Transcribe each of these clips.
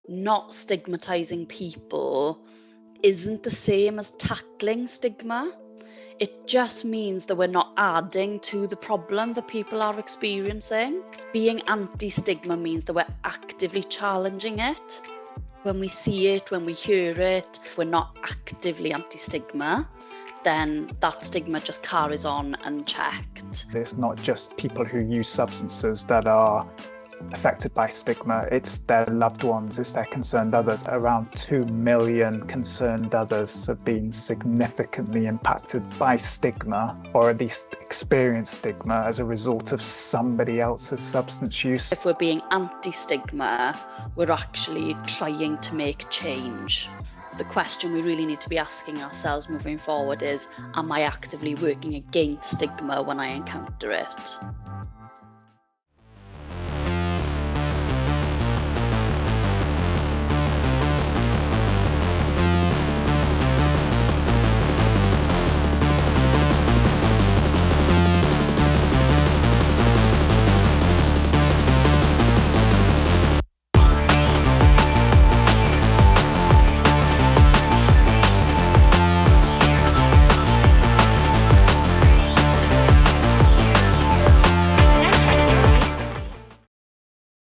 not stigmatizing people isn't the same as tackling stigma. It just means that we're not adding to the problem that people are experiencing. Being anti-stigma means that we're actively challenging it. When we see it, when we hear it, if we're not actively anti-stigma, then that stigma just carries on unchecked. It's not just people who use substances that are affected by stigma, it's their loved ones, it's their concerned others. Around 2 million concerned others have been significantly impacted by stigma, or at least experienced stigma as a result of somebody else's substance use. If we're being anti-stigma, we're actually trying to make change. The question we really need to be asking ourselves moving forward is, am I actively working against stigma when I encounter it?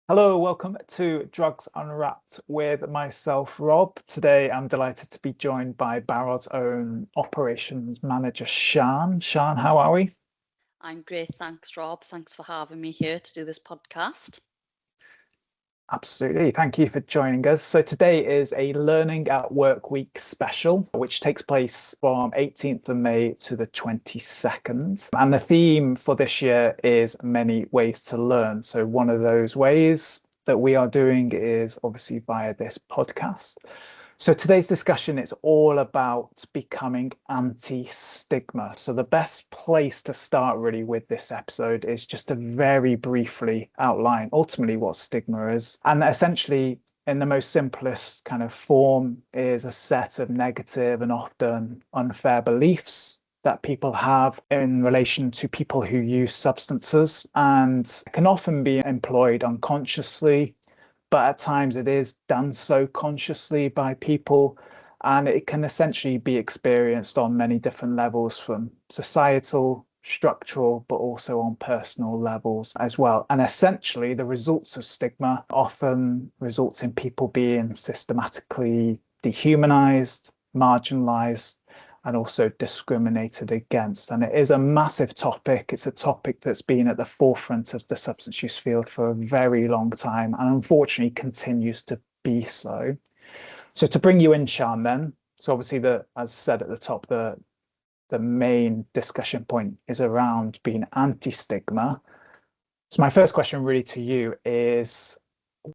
Hello, welcome to Drugs Unwrapped with myself, Rob. Today I'm delighted to be joined by Barod's own operations manager, Sian. Sian, how are we? I'm great, thanks Rob. Thanks for having me here to do this podcast. Absolutely. Thank you for joining us. So today is a Learning at Work Week special, which takes place from 18th of May to the 22nd. And the theme for this year is many ways to learn. So one of those ways that we are doing is obviously via this podcast. So today's discussion is all about becoming anti-stigma. So the best place to start really with this episode is just to very briefly outline ultimately what stigma is. And essentially, in the most simplest kind of form, is a set of negative and often unfair beliefs that people have in relation to people who use substances, and can often be employed unconsciously, but at times it is done so consciously by people, and it can essentially be experienced on many different levels, from societal, structural, but also on personal levels as well. And essentially the results of stigma often results in people being systematically dehumanized, marginalized, and also discriminated against. And it is a massive topic. It's a topic that's been at the forefront of the substance use field for a very long time, and unfortunately continues to be so. So to bring you in, Sian, then, so obviously as I said at the top, the main discussion point is around being anti-stigma. So my first question really to you is,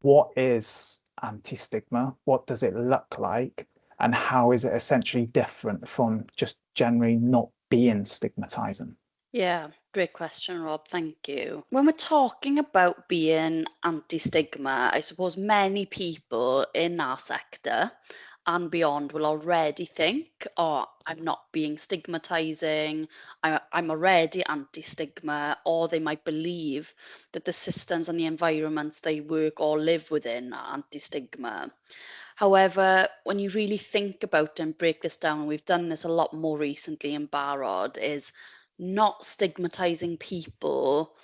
what is anti-stigma? What does it look like? And how is it essentially different from just generally not being stigmatizing? Yeah, great question, Rob. Thank you. When we're talking about being anti-stigma, I suppose many people in our sector and beyond will already think, oh, I'm not being stigmatizing, I'm already anti-stigma, or they might believe that the systems and the environments they work or live within are anti-stigma. However, when you really think about and break this down, and we've done this a lot more recently in Barod, is not stigmatizing people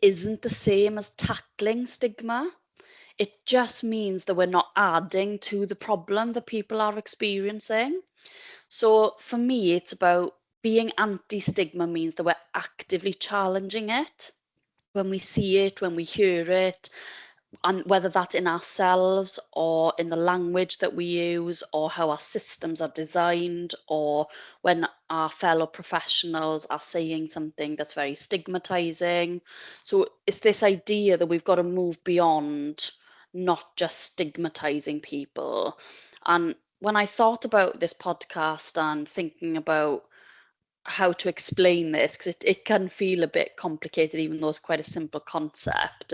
isn't the same as tackling stigma. It just means that we're not adding to the problem that people are experiencing. So for me, it's about being anti-stigma means that we're actively challenging it. When we see it, when we hear it, and whether that's in ourselves or in the language that we use or how our systems are designed, or when our fellow professionals are saying something that's very stigmatizing. So it's this idea that we've got to move beyond not just stigmatizing people. And when I thought about this podcast and thinking about how to explain this, because it can feel a bit complicated, even though it's quite a simple concept.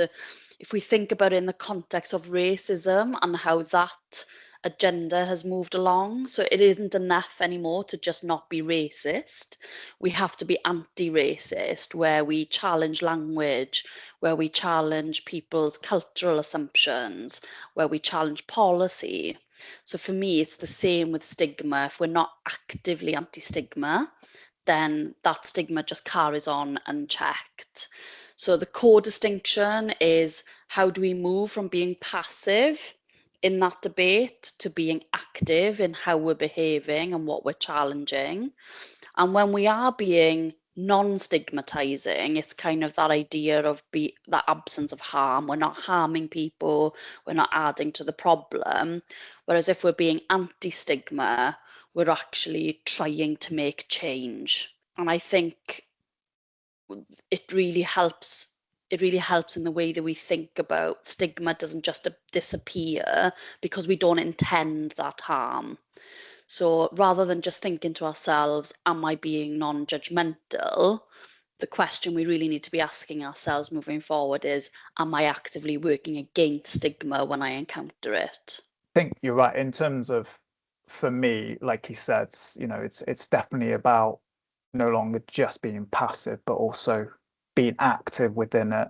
If we think about it in the context of racism and how that agenda has moved along. So it isn't enough anymore to just not be racist. We have to be anti-racist, where we challenge language, where we challenge people's cultural assumptions, where we challenge policy. So for me, it's the same with stigma. If we're not actively anti-stigma, then that stigma just carries on unchecked. So the core distinction is, how do we move from being passive in that debate to being active in how we're behaving and what we're challenging? And when we are being non-stigmatizing, it's kind of that idea of that absence of harm. We're not harming people, we're not adding to the problem. Whereas if we're being anti-stigma, we're actually trying to make change. And I think it really helps. It really helps in the way that we think about stigma doesn't just disappear because we don't intend that harm. So rather than just thinking to ourselves, am I being non-judgmental? The question we really need to be asking ourselves moving forward is, am I actively working against stigma when I encounter it? I think you're right in terms of, for me, like you said, it's definitely about no longer just being passive, but also being active within it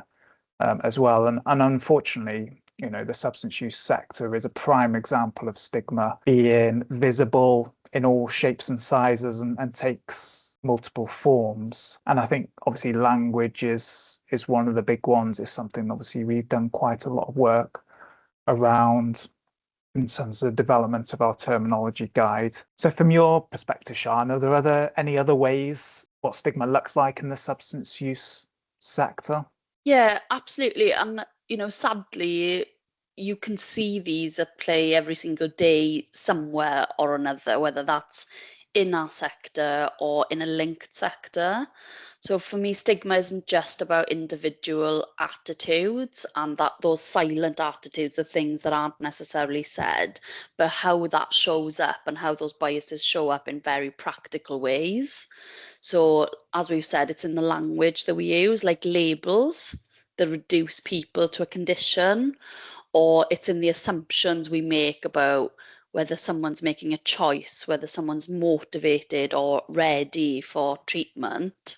as well. And unfortunately, the substance use sector is a prime example of stigma being visible in all shapes and sizes and takes multiple forms. And I think obviously language is one of the big ones. It's something obviously we've done quite a lot of work around in terms of the development of our terminology guide. So from your perspective, Sian, are there any other ways what stigma looks like in the substance use sector? Yeah, absolutely. And, sadly, you can see these at play every single day somewhere or another, whether that's in our sector or in a linked sector. So for me, stigma isn't just about individual attitudes and that those silent attitudes, the things that aren't necessarily said, but how that shows up and how those biases show up in very practical ways. So, as we've said, it's in the language that we use, like labels that reduce people to a condition, or it's in the assumptions we make about whether someone's making a choice, whether someone's motivated or ready for treatment.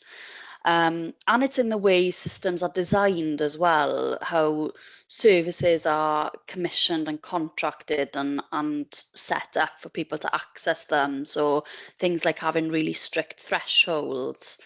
And it's in the way systems are designed as well, how services are commissioned and contracted and set up for people to access them. So things like having really strict thresholds,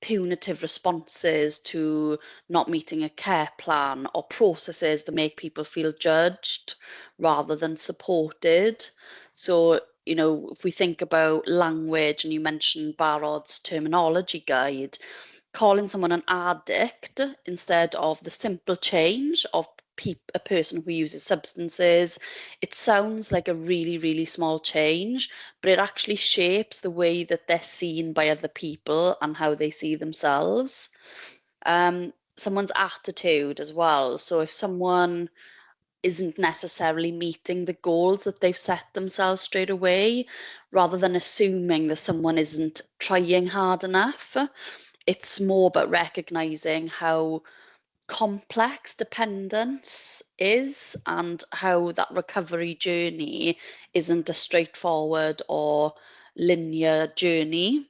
punitive responses to not meeting a care plan, or processes that make people feel judged rather than supported. So, if we think about language, and you mentioned Barod's terminology guide, calling someone an addict instead of the simple change of a person who uses substances, it sounds like a really, really small change, but it actually shapes the way that they're seen by other people and how they see themselves. Someone's attitude as well. So if someone isn't necessarily meeting the goals that they've set themselves straight away, rather than assuming that someone isn't trying hard enough, it's more about recognizing how complex dependence is and how that recovery journey isn't a straightforward or linear journey.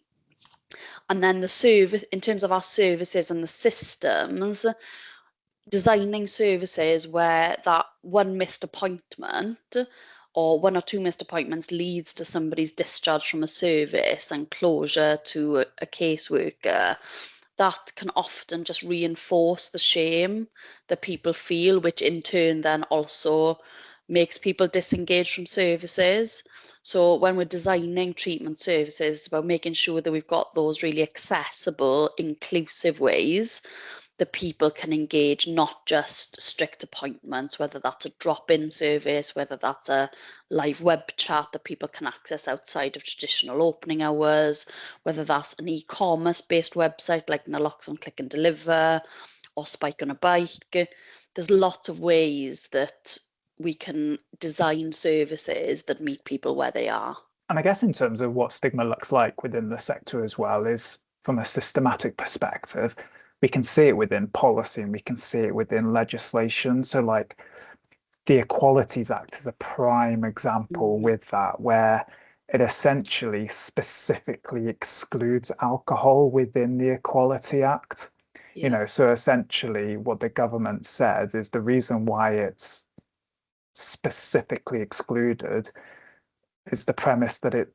And then the service, in terms of our services and the systems, designing services where that one missed appointment or one or two missed appointments leads to somebody's discharge from a service and closure to a caseworker, that can often just reinforce the shame that people feel, which in turn then also makes people disengage from services. So when we're designing treatment services, it's about making sure that we've got those really accessible, inclusive ways that people can engage, not just strict appointments, whether that's a drop-in service, whether that's a live web chat that people can access outside of traditional opening hours, whether that's an e-commerce based website like Naloxone Click and Deliver or Spike on a Bike. There's lots of ways that we can design services that meet people where they are. And I guess in terms of what stigma looks like within the sector as well, is from a systematic perspective, we can see it within policy and we can see it within legislation. So like the Equalities Act is a prime example with that, where it essentially specifically excludes alcohol within the Equality Act. So essentially what the government says is the reason why it's specifically excluded is the premise that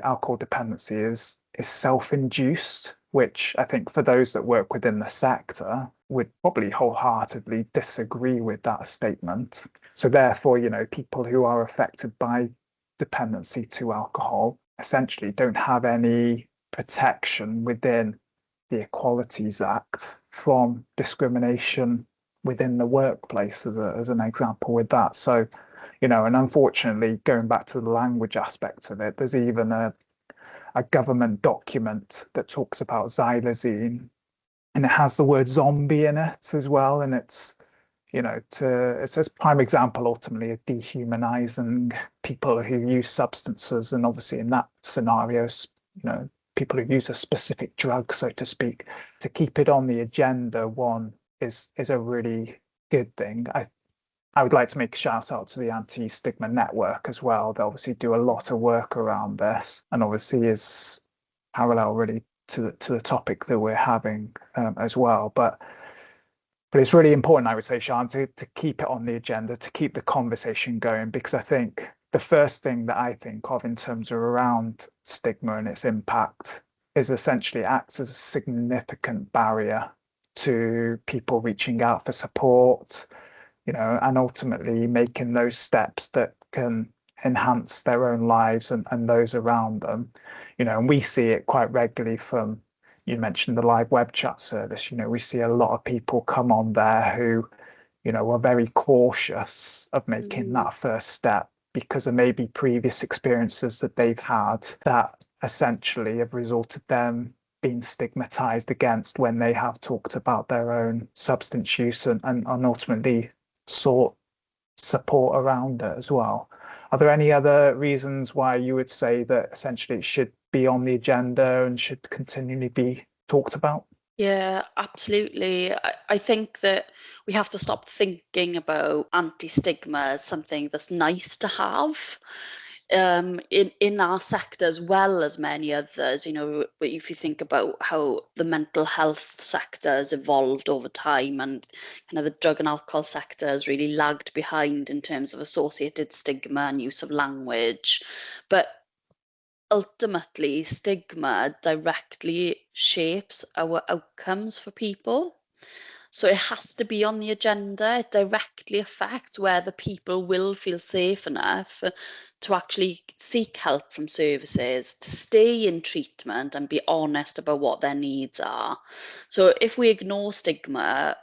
alcohol dependency is self-induced, which I think for those that work within the sector would probably wholeheartedly disagree with that statement. So therefore, people who are affected by dependency to alcohol essentially don't have any protection within the Equalities Act from discrimination within the workplace, as an example with that. So, and unfortunately, going back to the language aspect of it, there's even a government document that talks about xylazine, and it has the word zombie in it as well. And it's, it's a prime example ultimately of dehumanizing people who use substances. And obviously in that scenario, people who use a specific drug, so to speak, to keep it on the agenda, one is a really good thing. I would like to make a shout out to the Anti-Stigma Network as well. They obviously do a lot of work around this, and obviously is parallel really to the topic that we're having as well. But it's really important, I would say, Sian, to keep it on the agenda, to keep the conversation going, because I think the first thing that I think of in terms of around stigma and its impact is essentially acts as a significant barrier to people reaching out for support, and ultimately making those steps that can enhance their own lives and those around them. And we see it quite regularly from, you mentioned the live web chat service. We see a lot of people come on there who, are very cautious of making that first step because of maybe previous experiences that they've had that essentially have resulted them being stigmatized against when they have talked about their own substance use and ultimately sought support around it as well. Are there any other reasons why you would say that essentially it should be on the agenda and should continually be talked about? Yeah, absolutely. I think that we have to stop thinking about anti-stigma as something that's nice to have. In our sector as well as many others, if you think about how the mental health sector has evolved over time, and kind of the drug and alcohol sector has really lagged behind in terms of associated stigma and use of language. But ultimately, stigma directly shapes our outcomes for people. So it has to be on the agenda. It directly affects whether people will feel safe enough to actually seek help from services, to stay in treatment and be honest about what their needs are. So if we ignore stigma,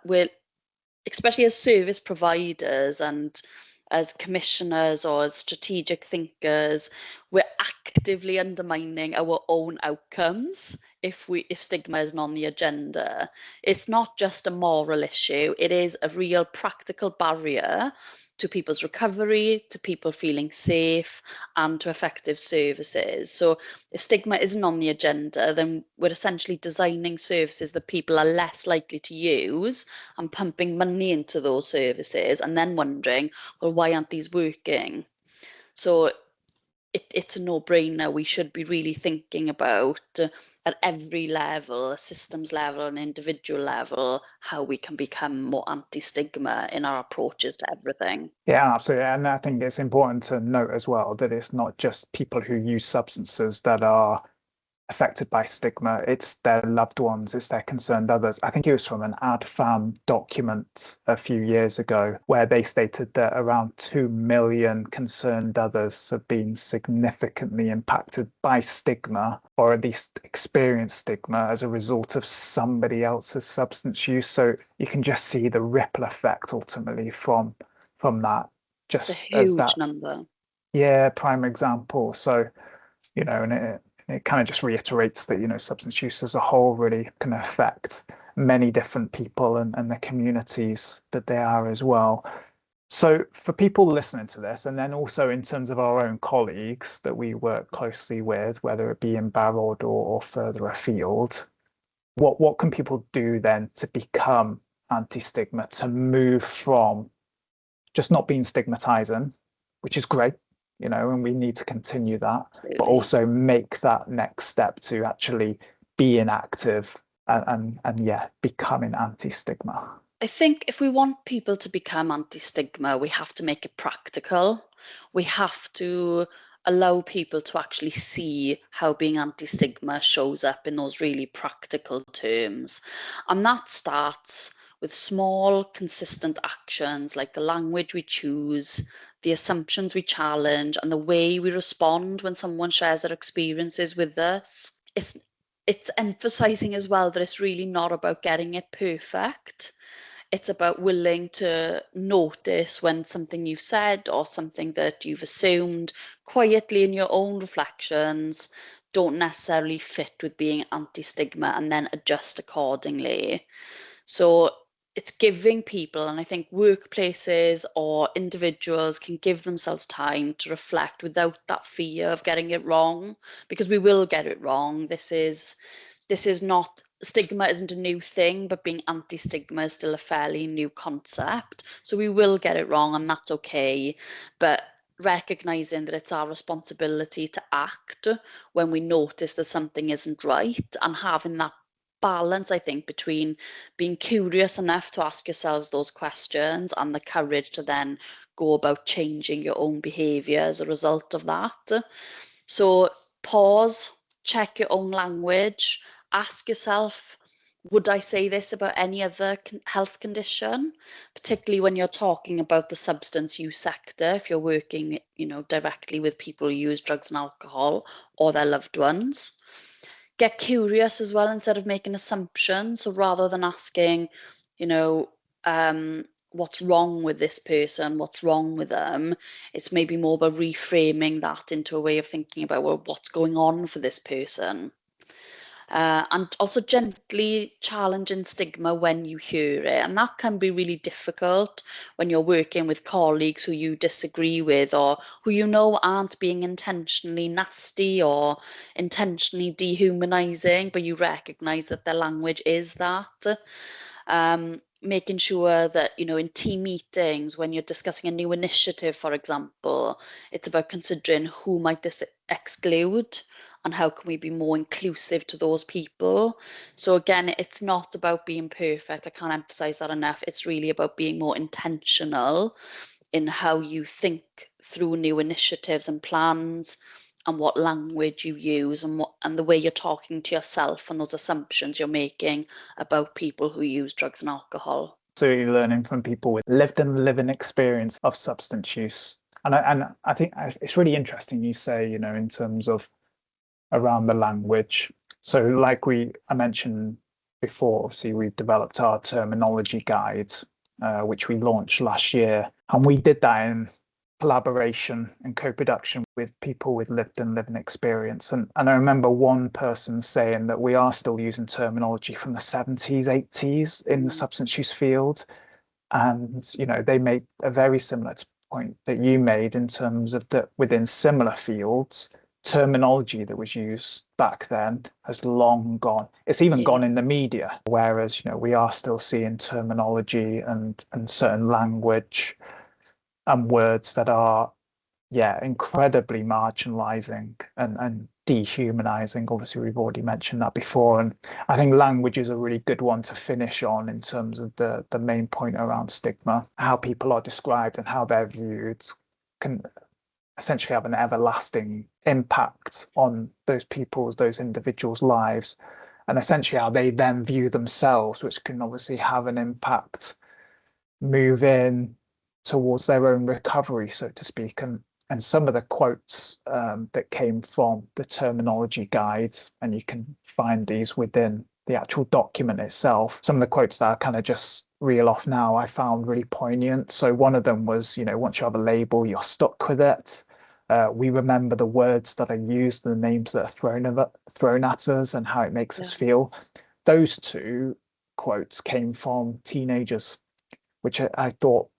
especially as service providers and as commissioners or as strategic thinkers, we're actively undermining our own outcomes if stigma isn't on the agenda. It's not just a moral issue, it is a real practical barrier to people's recovery, to people feeling safe, and to effective services. So if stigma isn't on the agenda, then we're essentially designing services that people are less likely to use and pumping money into those services and then wondering, well, why aren't these working? So it's a no-brainer. We should be really thinking about at every level, a systems level, an individual level, how we can become more anti-stigma in our approaches to everything. Yeah, absolutely. And I think it's important to note as well that it's not just people who use substances that are affected by stigma, it's their loved ones, it's their concerned others. I think it was from an AdFam document a few years ago where they stated that around 2 million concerned others have been significantly impacted by stigma, or at least experienced stigma as a result of somebody else's substance use. So you can just see the ripple effect ultimately from that. Just it's a huge as that number. Yeah, prime example. So, and it kind of just reiterates that, substance use as a whole really can affect many different people and the communities that they are as well. So for people listening to this, and then also in terms of our own colleagues that we work closely with, whether it be in Barod or further afield, what can people do then to become anti-stigma, to move from just not being stigmatizing, which is great, and we need to continue that, Absolutely. but also make that next step to actually being active and yeah, becoming anti-stigma. I think if we want people to become anti-stigma, we have to make it practical. We have to allow people to actually see how being anti-stigma shows up in those really practical terms. And that starts with small, consistent actions like the language we choose, the assumptions we challenge, and the way we respond when someone shares their experiences with us. It's emphasizing as well that it's really not about getting it perfect. It's about willing to notice when something you've said or something that you've assumed quietly in your own reflections don't necessarily fit with being anti-stigma, and then adjust accordingly. So it's giving people, and I think workplaces or individuals can give themselves time to reflect without that fear of getting it wrong, because we will get it wrong. This is not, stigma isn't a new thing, but being anti-stigma is still a fairly new concept. So we will get it wrong, and that's okay. But recognizing that it's our responsibility to act when we notice that something isn't right, and having that balance, I think, between being curious enough to ask yourselves those questions and the courage to then go about changing your own behavior as a result of that. So pause, check your own language, ask yourself, would I say this about any other health condition, particularly when you're talking about the substance use sector, if you're working, directly with people who use drugs and alcohol or their loved ones. Get curious as well instead of making assumptions. So rather than asking, you know, what's wrong with this person, what's wrong with them, it's maybe more about reframing that into a way of thinking about, well, what's going on for this person. And also gently challenging stigma when you hear it. And that can be really difficult when you're working with colleagues who you disagree with, or who aren't being intentionally nasty or intentionally dehumanizing, but you recognize that their language is that. Making sure that, in team meetings, when you're discussing a new initiative, for example, it's about considering who might this exclude and how can we be more inclusive to those people. So again, it's not about being perfect. I can't emphasize that enough. It's really about being more intentional in how you think through new initiatives and plans, and what language you use, and the way you're talking to yourself, and those assumptions you're making about people who use drugs and alcohol. So you're learning from people with lived and living experience of substance use. And I think it's really interesting you say, in terms of around the language. So like I mentioned before, obviously we've developed our terminology guide, which we launched last year. And we did that in collaboration and co-production with people with lived and living experience. And I remember one person saying that we are still using terminology from the 70s, 80s in the substance use field. And, they made a very similar point that you made in terms of that within similar fields, terminology that was used back then has long gone. It's even gone in the media, whereas, we are still seeing terminology and certain language and words that are, incredibly marginalizing and dehumanizing. Obviously, we've already mentioned that before. And I think language is a really good one to finish on in terms of the main point around stigma. How people are described and how they're viewed can essentially have an everlasting impact on those individuals' lives, and essentially how they then view themselves, which can obviously have an impact moving towards their own recovery, so to speak. And some of the quotes that came from the terminology guide, and you can find these within the actual document itself. Some of the quotes that I kind of just reel off now, I found really poignant. So one of them was, once you have a label, you're stuck with it. We remember the words that are used, the names that are thrown at us, and how it makes us feel. Those two quotes came from teenagers, which I thought,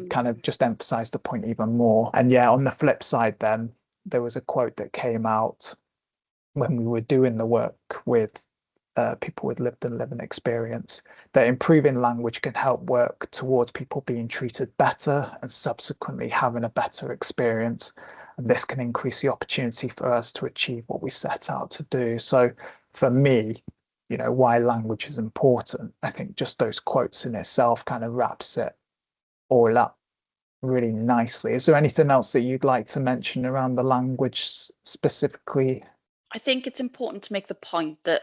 kind of just emphasized the point even more. And on the flip side, then there was a quote that came out when we were doing the work with people with lived and living experience, that improving language can help work towards people being treated better and subsequently having a better experience. And this can increase the opportunity for us to achieve what we set out to do. So for me, why language is important, I think just those quotes in itself kind of wraps it all up really nicely. Is there anything else that you'd like to mention around the language specifically? I think it's important to make the point that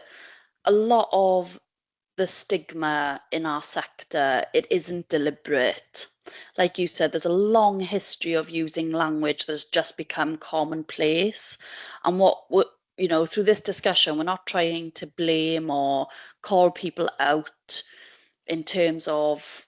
a lot of the stigma in our sector, it isn't deliberate. Like you said, there's a long history of using language that's just become commonplace. And through this discussion, we're not trying to blame or call people out in terms of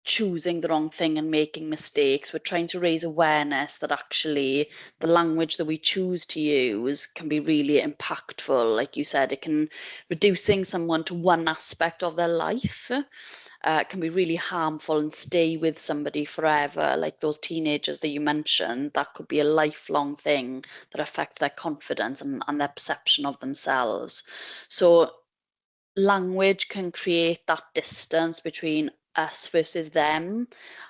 choosing the wrong thing and making mistakes. We're trying to raise awareness that actually the language that we choose to use can be really impactful. Like you said, it can reducing someone to one aspect of their life. Can be really harmful and stay with somebody forever. Like those teenagers that you mentioned, that could be a lifelong thing that affects their confidence and their perception of themselves. So language can create that distance between us versus them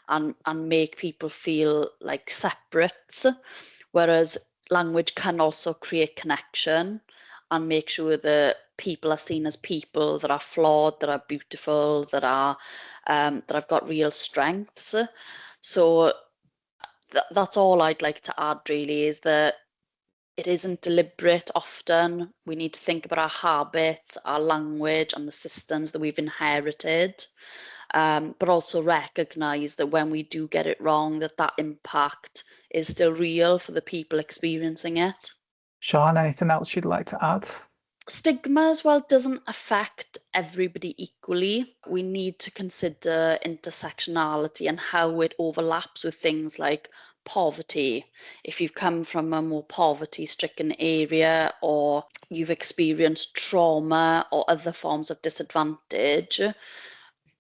and make people feel like separates, whereas language can also create connection and make sure that people are seen as people that are flawed, that are beautiful, that have got real strengths. So that's all I'd like to add really, is that it isn't deliberate often. We need to think about our habits, our language, and the systems that we've inherited, but also recognise that when we do get it wrong, that impact is still real for the people experiencing it. Sian, anything else you'd like to add? Stigma as well doesn't affect everybody equally. We need to consider intersectionality and how it overlaps with things like poverty. If you've come from a more poverty-stricken area, or you've experienced trauma or other forms of disadvantage,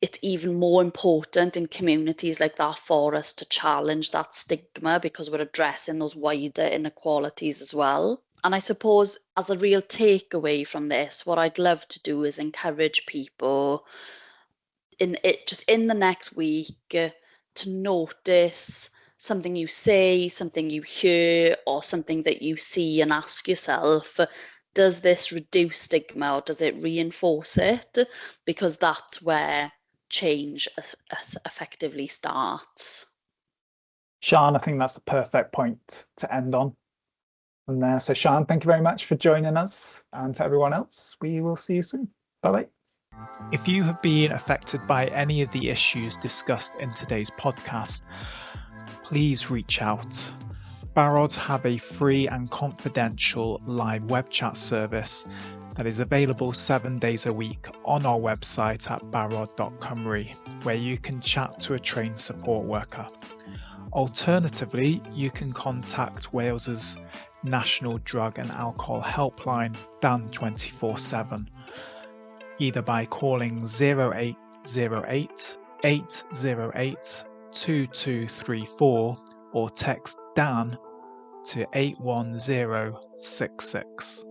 it's even more important in communities like that for us to challenge that stigma, because we're addressing those wider inequalities as well. And I suppose as a real takeaway from this, what I'd love to do is encourage people in the next week to notice something you say, something you hear, or something that you see, and ask yourself, does this reduce stigma or does it reinforce it? Because that's where change effectively starts. Sian, I think that's a perfect point to end on. And there, so Sian, thank you very much for joining us, and to everyone else, we will see you soon. Bye-bye. If you have been affected by any of the issues discussed in today's podcast, please reach out. Barod have a free and confidential live web chat service that is available 7 days a week on our website at barod.cymru, where you can chat to a trained support worker. Alternatively, you can contact Wales's National Drug and Alcohol Helpline, Dan 24/7, either by calling 0808 808 2234 or text Dan to 81066.